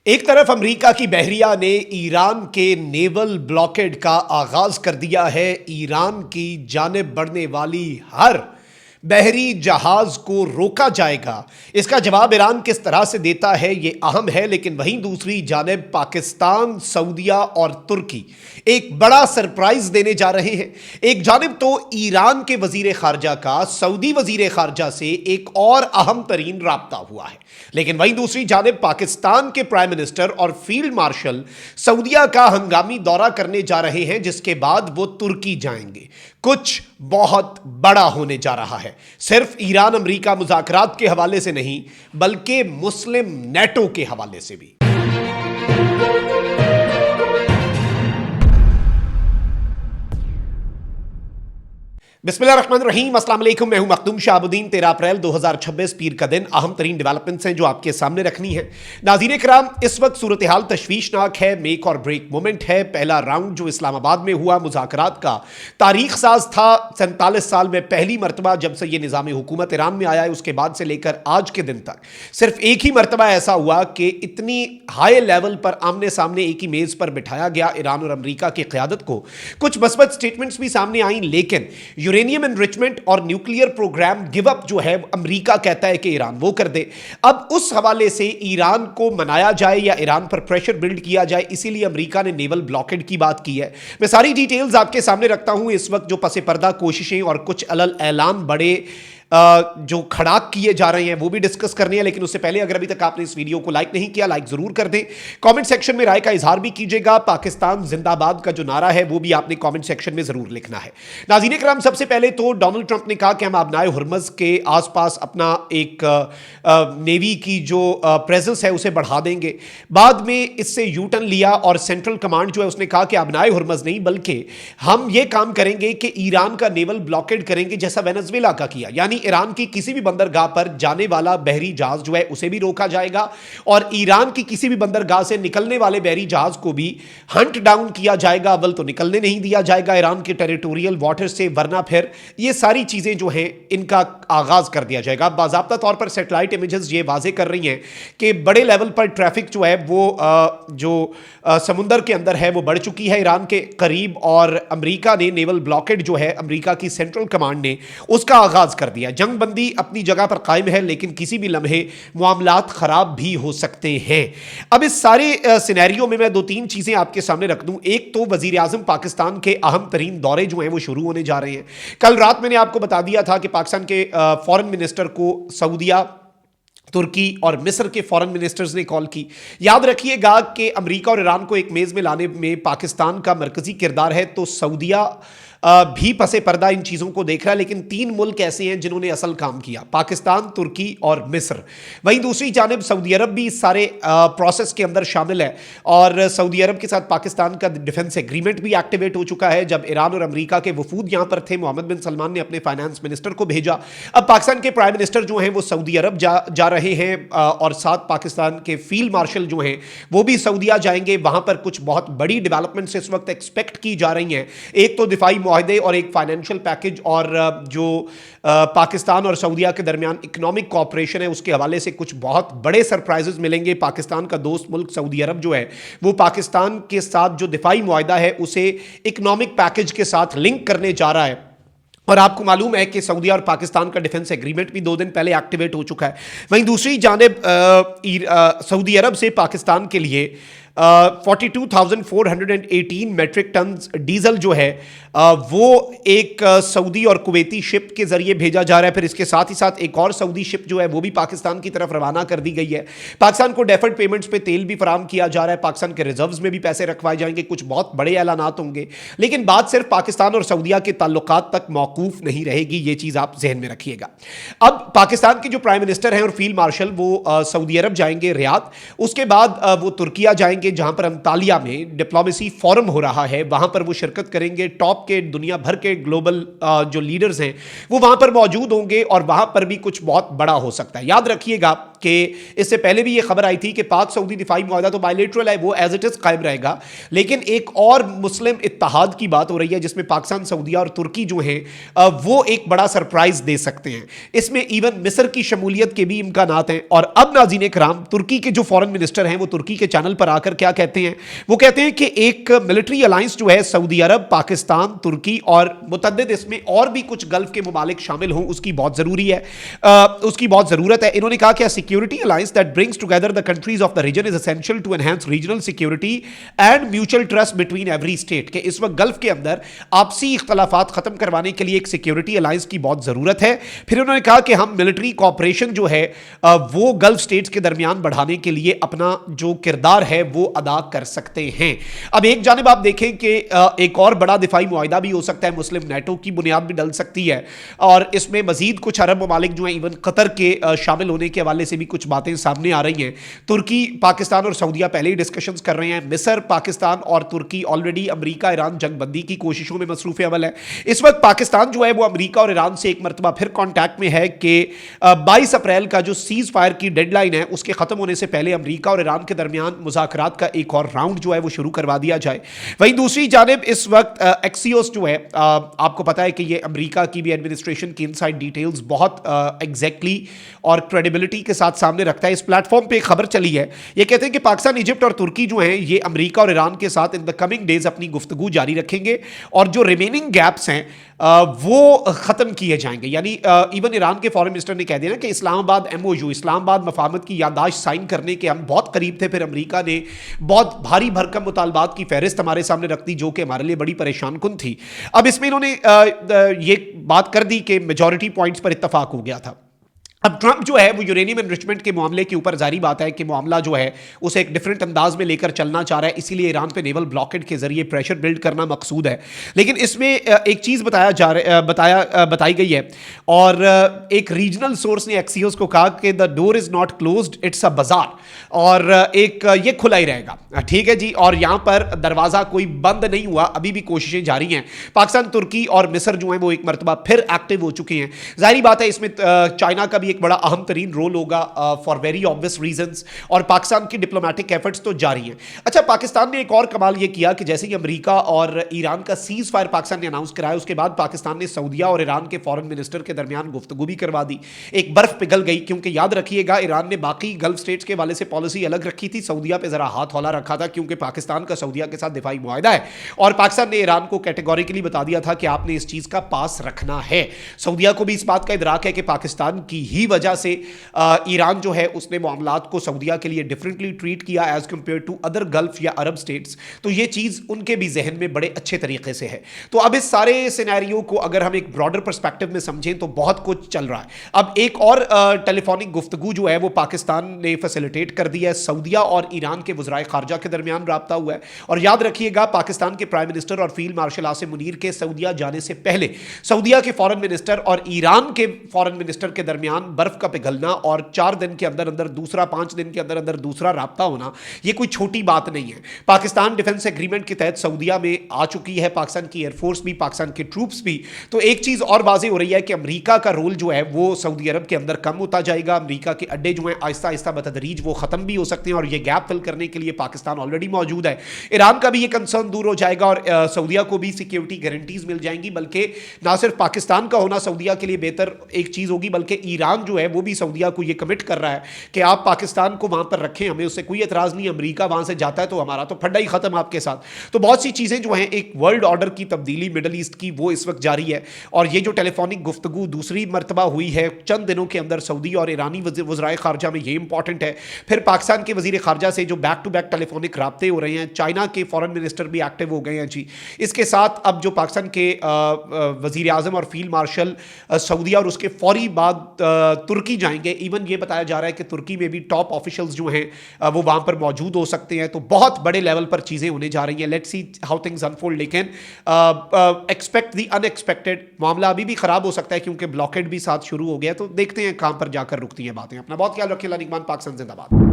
ایک طرف امریکہ کی بحریہ نے ایران کے نیول بلاکیڈ کا آغاز کر دیا ہے۔ ایران کی جانب بڑھنے والی ہر بحری جہاز کو روکا جائے گا۔ اس کا جواب ایران کس طرح سے دیتا ہے یہ اہم ہے، لیکن وہیں دوسری جانب پاکستان، سعودیہ اور ترکی ایک بڑا سرپرائز دینے جا رہے ہیں۔ ایک جانب تو ایران کے وزیر خارجہ کا سعودی وزیر خارجہ سے ایک اور اہم ترین رابطہ ہوا ہے، لیکن وہیں دوسری جانب پاکستان کے پرائم منسٹر اور فیلڈ مارشل سعودیہ کا ہنگامی دورہ کرنے جا رہے ہیں، جس کے بعد وہ ترکی جائیں گے۔ کچھ بہت بڑا ہونے جا رہا ہے، صرف ایران امریکہ مذاکرات کے حوالے سے نہیں بلکہ مسلم نیٹو کے حوالے سے بھی۔ بسم اللہ الرحمن الرحیم، السلام علیکم، میں ہوں مخدوم شہاب الدین۔ 13 اپریل 2026 پیر کا دن، اہم ترین ڈیولپمنٹس ہیں جو آپ کے سامنے رکھنی ہے۔ ناظرین کرام، اس وقت صورتحال تشویشناک ہے، میک اور بریک مومنٹ ہے۔ پہلا راؤنڈ جو اسلام آباد میں ہوا مذاکرات کا، تاریخ ساز تھا۔ 47 سال میں پہلی مرتبہ جب سے یہ نظام حکومت ایران میں آیا ہے، اس کے بعد سے لے کر آج کے دن تک صرف ایک ہی مرتبہ ایسا ہوا کہ اتنی ہائی لیول پر آمنے سامنے ایک ہی میز پر بٹھایا گیا ایران اور امریکہ کی قیادت کو۔ کچھ مثبت سٹیٹمنٹس بھی سامنے آئیں، لیکن یورینیم انریچمنٹ اور نیوکلیئر پروگرام گیو اپ جو ہے امریکہ کہتا ہے کہ ایران وہ کر دے۔ اب اس حوالے سے ایران کو منایا جائے یا ایران پر پریشر بلڈ کیا جائے، اسی لیے امریکہ نے نیول بلاکیڈ کی بات کی ہے۔ میں ساری ڈیٹیلز آپ کے سامنے رکھتا ہوں۔ اس وقت جو پس پردہ کوششیں اور کچھ اعلان بڑے جو کھڑاک کیے جا رہے ہیں وہ بھی ڈسکس کرنے ہیں، لیکن اس سے پہلے اگر ابھی تک آپ نے اس ویڈیو کو لائک نہیں کیا، لائک ضرور کر دیں۔ کامنٹ سیکشن میں رائے کا اظہار بھی کیجیے گا۔ پاکستان زندہ باد کا جو نعرہ ہے وہ بھی آپ نے کامنٹ سیکشن میں ضرور لکھنا ہے۔ ناظرین کرام، سب سے پہلے تو ڈونلڈ ٹرمپ نے کہا کہ ہم آبنائے ہرمز کے آس پاس اپنا ایک نیوی کی جو پریزنس ہے اسے بڑھا دیں گے۔ بعد میں اس سے یو ٹرن لیا اور سینٹرل کمانڈ جو ہے اس نے کہا کہ آبنائے ہرمز نہیں بلکہ ہم یہ کام کریں گے کہ ایران کا نیول بلاکیڈ کریں گے، جیسا وینزویلا کا کیا، یعنی ایران کی کسی بھی بندرگاہ پر جانے والا بحری جہاز جو ہے اسے بھی روکا جائے گا، اور ایران کی کسی بھی بندرگاہ سے نکلنے والے بحری جہاز کو بھی ہنٹ ڈاؤن کیا جائے گا۔ اول تو نکلنے نہیں دیا جائے گا ایران کے ٹیریٹوریل واٹر سے، ورنہ پھر یہ ساری چیزیں جو ہیں ان کا آغاز کر دیا جائے گا۔ باضابطہ طور پر سیٹلائٹ امیجز یہ واضح کر رہی ہیں کہ بڑے لیول پر ٹریفک جو ہے وہ جو سمندر کے اندر ہے وہ بڑھ چکی ہے ایران کے قریب، اور امریکہ نے نیول بلاکیڈ جو ہے امریکہ کی سینٹرل کمانڈ نے اس کا آغاز کر دیا۔ جنگ بندی اپنی جگہ پر قائم ہے، لیکن کسی بھی لمحے معاملات خراب بھی ہو سکتے ہیں۔ اب اس سارے سینیریو میں دو تین چیزیں آپ کے سامنے رکھ دوں۔ ایک تو وزیر اعظم پاکستان کے اہم ترین دورے جو ہیں وہ شروع ہونے جا رہے ہیں۔ کل رات میں نے آپ کو بتا دیا تھا کہ پاکستان کے فورن منسٹر کو سعودیہ، ترکی اور مصر کے فورن منسٹرز نے کال کی۔ یاد رکھیے گا کہ امریکہ اور ایران کو ایک میز میں لانے میں پاکستان کا مرکزی کردار ہے، تو سعودیہ بھی پس پردہ ان چیزوں کو دیکھ رہا ہے، لیکن 3 ملک ایسے ہیں جنہوں نے اصل کام کیا: پاکستان، ترکی اور مصر۔ وہیں دوسری جانب سعودی عرب بھی اس سارے پروسیس کے اندر شامل ہے، اور سعودی عرب کے ساتھ پاکستان کا ڈیفنس ایگریمنٹ بھی ایکٹیویٹ ہو چکا ہے۔ جب ایران اور امریکہ کے وفود یہاں پر تھے، محمد بن سلمان نے اپنے فائنانس منسٹر کو بھیجا۔ اب پاکستان کے پرائم منسٹر جو ہیں وہ سعودی عرب جا رہے ہیں، اور ساتھ پاکستان کے فیلڈ مارشل جو ہیں وہ بھی سعودیہ جائیں گے۔ وہاں پر کچھ بہت بڑی ڈیولپمنٹس اس وقت ایکسپیکٹ کی جا رہی ہیں۔ ایک تو دفاعی معاہدے اور ایک فائنینشل پیکج، اور جو پاکستان اور سعودیہ کے درمیان اکنامک کوآپریشن ہے اس کے حوالے سے کچھ بہت بڑے سرپرائزز ملیں گے۔ پاکستان کا دوست ملک سعودی عرب جو ہے وہ پاکستان کے ساتھ جو دفاعی معاہدہ ہے اسے اکنامک پیکج کے ساتھ لنک کرنے جا رہا ہے، اور آپ کو معلوم ہے کہ سعودیہ اور پاکستان کا ڈیفنس ایگریمنٹ بھی 2 دن پہلے ایکٹیویٹ ہو چکا ہے۔ وہیں دوسری جانب سعودی عرب سے پاکستان کے لیے 42,418 میٹرک ٹنز ڈیزل جو ہے وہ ایک سعودی اور کویتی شپ کے ذریعے بھیجا جا رہا ہے۔ پھر اس کے ساتھ ہی ساتھ ایک اور سعودی شپ جو ہے وہ بھی پاکستان کی طرف روانہ کر دی گئی ہے۔ پاکستان کو ڈیفرڈ پیمنٹس پہ تیل بھی فراہم کیا جا رہا ہے، پاکستان کے ریزروز میں بھی پیسے رکھوائے جائیں گے۔ کچھ بہت بڑے اعلانات ہوں گے، لیکن بات صرف پاکستان اور سعودیہ کے تعلقات تک موقوف نہیں رہے گی، یہ چیز آپ ذہن میں رکھیے گا۔ اب پاکستان کے جو پرائم منسٹر ہیں اور فیلڈ مارشل وہ سعودی عرب جائیں گے ریاض، اس کے بعد وہ ترکیہ جائیں گے جہاں پر انطالیہ میں ڈپلومیسی فورم ہو رہا ہے، وہاں پر وہ شرکت کریں گے۔ ٹاپ کے دنیا بھر کے گلوبل جو لیڈرز ہیں وہ وہاں پر موجود ہوں گے، اور وہاں پر بھی کچھ بہت بڑا ہو سکتا ہے۔ یاد رکھیے گا کہ اس سے پہلے بھی یہ خبر آئی تھی کہ پاک سعودی دفاعی معاہدہ تو بائیلیٹرل ہے، وہ ایز اٹ از قائم رہے گا، لیکن ایک اور مسلم اتحاد کی بات ہو رہی ہے جس میں پاکستان، سعودیہ اور ترکی جو ہیں وہ ایک بڑا سرپرائز دے سکتے ہیں۔ اس میں ایون مصر کی شمولیت کے بھی امکانات ہیں۔ اور اب ناظرین کرام، ترکی کے جو فورن منسٹر ہیں وہ ترکی کے چینل پر آ کر کیا کہتے ہیں؟ وہ کہتے ہیں کہ ایک ملٹری الائنس جو ہے سعودی عرب، پاکستان، ترکی اور متعدد اس میں اور بھی کچھ گلف کے ممالک شامل ہوں، اس کی بہت ضروری ہے، اس کی بہت ضرورت ہے۔ انہوں نے کہا کہ security alliance that brings together the countries of the region is essential to enhance regional security and mutual trust between every state, کہ اس وقت گلف کے اندر آپسی اختلافات ختم کروانے کے لیے ایک سیکورٹی الائنس کی بہت ضرورت ہے۔ پھر انہوں نے کہا کہ ہم ملٹری کوآپریشن جو ہے وہ گلف اسٹیٹس کے درمیان بڑھانے کے لیے اپنا جو کردار ہے وہ ادا کر سکتے ہیں۔ اب ایک جانب آپ دیکھیں کہ ایک اور بڑا دفاعی معاہدہ بھی ہو سکتا ہے، مسلم نیٹو کی بنیاد بھی ڈل سکتی ہے، اور اس میں مزید کچھ عرب ممالک جو ہیں ایون قطر کے شامل ہونے کے حوالے سے بھی کچھ باتیں سامنے آ رہی ہیں۔ ترکی، پاکستان اور سعودیہ پہلے ہی ڈسکشنز کر رہے ہیں۔ مصر، پاکستان اور ترکی آلریڈی امریکہ ایران جنگ بندی کی کوششوں میں مصروف عمل ہے۔ اس وقت پاکستان جو ہے وہ امریکہ اور ایران سے ایک مرتبہ پھر کانٹیکٹ میں ہے کہ 22 اپریل کا جو سیز فائر کی ڈیڈ لائن ہے اس کے ختم ہونے سے پہلے امریکہ اور ایران کے درمیان مذاکرات کا ایک اور راؤنڈ جو ہے وہ شروع کروا دیا جائے۔ وہیں دوسری جانب اس وقت ایکسیوس جو ہے، آپ کو پتا ہے کہ یہ امریکہ کی بھی ایڈمنسٹریشن کی انسائڈ ڈیٹیلز بہت ایگزیکٹلی اور کریڈیبلٹی کے ساتھ سامنے رکھتا ہے۔ اس پلیٹ فارم پہ ایک خبر چلی ہے، یہ کہتے ہیں کہ پاکستان، ایجپٹ اور ترکی جو ہیں یہ امریکہ اور ایران کے ساتھ ان دا کمنگ ڈیز اپنی گفتگو جاری رکھیں گے، اور جو ریمیننگ گیپس ہیں وہ ختم کیے جائیں گے۔ یعنی ایون ایران کے فارن منسٹر نے کہہ دیا نا کہ اسلام آباد MOU، اسلام آباد مفاہمت کی یادداشت سائن کرنے کے ہم بہت قریب تھے، پھر امریکہ نے بہت بھاری بھرکم مطالبات کی فہرست ہمارے سامنے رکھ دی جو کہ ہمارے لیے بڑی پریشان کن تھی۔ اب اس میں انہوں نے یہ بات کر دی کہ میجورٹی پوائنٹس پر اتفاق ہو گیا تھا۔ اب ٹرمپ جو ہے وہ یورینیم انرچمنٹ کے معاملے کے اوپر ظاہری بات ہے کہ معاملہ جو ہے اسے ایک ڈیفرنٹ انداز میں لے کر چلنا چاہ رہا ہے، اسی لیے ایران پہ نیول بلاکیڈ کے ذریعے پریشر بلڈ کرنا مقصود ہے۔ لیکن اس میں ایک چیز بتائی گئی ہے، اور ایک ریجنل سورس نے ایکسیوس کو کہا کہ the door is not closed, it's a بازار، اور ایک یہ کھلا ہی رہے گا، ٹھیک ہے جی، اور یہاں پر دروازہ کوئی بند نہیں ہوا، ابھی بھی کوششیں جاری ہیں۔ پاکستان، ترکی اور مصر جو ہیں وہ ایک مرتبہ پھر ایکٹیو ہو چکے ہیں۔ ظاہری بات ہے اس میں چائنا کا بھی ایک بڑا اہم ترین رول ہوگا فار ویری آبویس ریزنز، اور پاکستان کی ڈپلومیٹک ایفرٹس تو جاری ہیں۔ اچھا، پاکستان نے ایک اور کمال یہ کیا کہ جیسے ہی امریکہ اور ایران کا سیز فائر پاکستان نے اناؤنس کرایا، اس کے بعد پاکستان نے سعودیہ اور ایران کے فارن منسٹر کے درمیان گفتگو بھی کروا دی۔ ایک برف پگھل گئی، کیونکہ یاد رکھیے گا ایران نے باقی گلف اسٹیٹس کے حوالے سے پالیسی الگ رکھی تھی، سعودیہ پہ ذرا ہاتھ ہولا رکھا تھا کیونکہ پاکستان کا سعودیہ کے ساتھ دفاعی معاہدہ ہے، اور پاکستان نے ایران کو کیٹیگوریکلی بتا دیا تھا کہ آپ نے اس چیز کا پاس رکھنا ہے۔ سعودیہ کو بھی اس بات کا ادراک ہے کہ پاکستان کی ہی وجہ سے ایران جو ہے اس نے معاملات کو سعودیہ کے لیے ڈیفرنٹلی ٹریٹ کیا as compare to other gulf یا عرب اسٹیٹس، تو یہ چیز ان کے بھی ذہن میں بڑے اچھے طریقے سے ہے۔ تو اب اس سارے سینیریو کو اگر ہم ایک براڈر پرسپیکٹو میں سمجھیں تو بہت کچھ چل رہا ہے۔ اب ایک اور ٹیلی فونک گفتگو جو ہے وہ پاکستان نے فیسیلیٹیٹ کر دی ہے، سعودیہ اور ایران کے وزرائے خارجہ کے درمیان رابطہ ہوا ہے، اور یاد رکھیے گا پاکستان کے پرائم منسٹر اور فیلڈ مارشل عاصم منیر کے سعودیہ جانے سے پہلے سعودیہ کے فارن منسٹر اور ایران کے فارن منسٹر کے درمیان برف کا پگھلنا اور 4 دن کے اندر اندر دوسرا، 5 دن کے اندر اندر دوسرا رابطہ ہونا، یہ کوئی چھوٹی بات نہیں ہے۔ پاکستان ڈیفنس ایگریمنٹ کے تحت سعودیہ میں آ چکی ہے پاکستان کی ایئر فورس بھی، پاکستان کے ٹروپس بھی، تو ایک چیز اور واضح ہو رہی ہے کہ امریکہ کا رول جو ہے وہ سعودی عرب کے اندر کم ہوتا جائے گا۔ امریکہ کے اڈے جو ہیں آہستہ آہستہ بتدریج وہ ختم بھی ہو سکتے ہیں، اور یہ گیپ فل کرنے کے لیے پاکستان آلریڈی موجود ہے۔ ایران کا بھی یہ کنسرن دور ہو جائے گا، اور سعودیہ کو بھی سیکیورٹی گارنٹیز مل جائیں گی، بلکہ نہ صرف پاکستان کا ہونا سعودیہ کے لیے بہتر ایک چیز ہوگی، بلکہ ایران جو ہے وہ بھی سعودیہ کو یہ کمٹ کر رہا ہے کہ آپ پاکستان کو وہاں پر رکھیں، ہمیں اس سے کوئی اعتراض نہیں، امریکہ وہاں سے جاتا ہے تو ہمارا تو پھڈا ہی ختم آپ کے ساتھ۔ تو بہت سی چیزیں جو ہیں ایک ورلڈ آرڈر کی تبدیلی مڈل ایسٹ کی وہ اس وقت جاری ہے، اور یہ جو ٹیلی فونک گفتگو دوسری مرتبہ ہوئی ہے چند دنوں کے اندر سعودی اور ایرانی وزرائے خارجہ میں، یہ امپورٹنٹ ہے۔ پھر پاکستان کے وزیر خارجہ سے جو بیک ٹو بیک ٹیلی فونک رابطے ہو رہے ہیں، چائنا کے فارن منسٹر بھی ایکٹیو ہو گئے ہیں جی۔ اس کے ساتھ اب جو پاکستان کے وزیر اعظم اور فیلڈ مارشل سعودیہ اور اس کے فوری بعد ترکی جائیں گے، ایون یہ بتایا جا رہا ہے کہ ترکی میں بھی ٹاپ آفیشلز جو ہیں وہ وہاں پر موجود ہو سکتے ہیں، تو بہت بڑے لیول پر چیزیں ہونے جا رہی ہیں۔ Let's see how things unfold, لیکن ایکسپیکٹ دی ان ایکسپیکٹڈ، معاملہ ابھی بھی خراب ہو سکتا ہے کیونکہ بلاکیڈ بھی ساتھ شروع ہو گیا، تو دیکھتے ہیں کہاں پر جا کر رکتی ہیں باتیں۔ اپنا بہت خیال رکھیں، اللہ نگہبان، پاکستان زندہ باد۔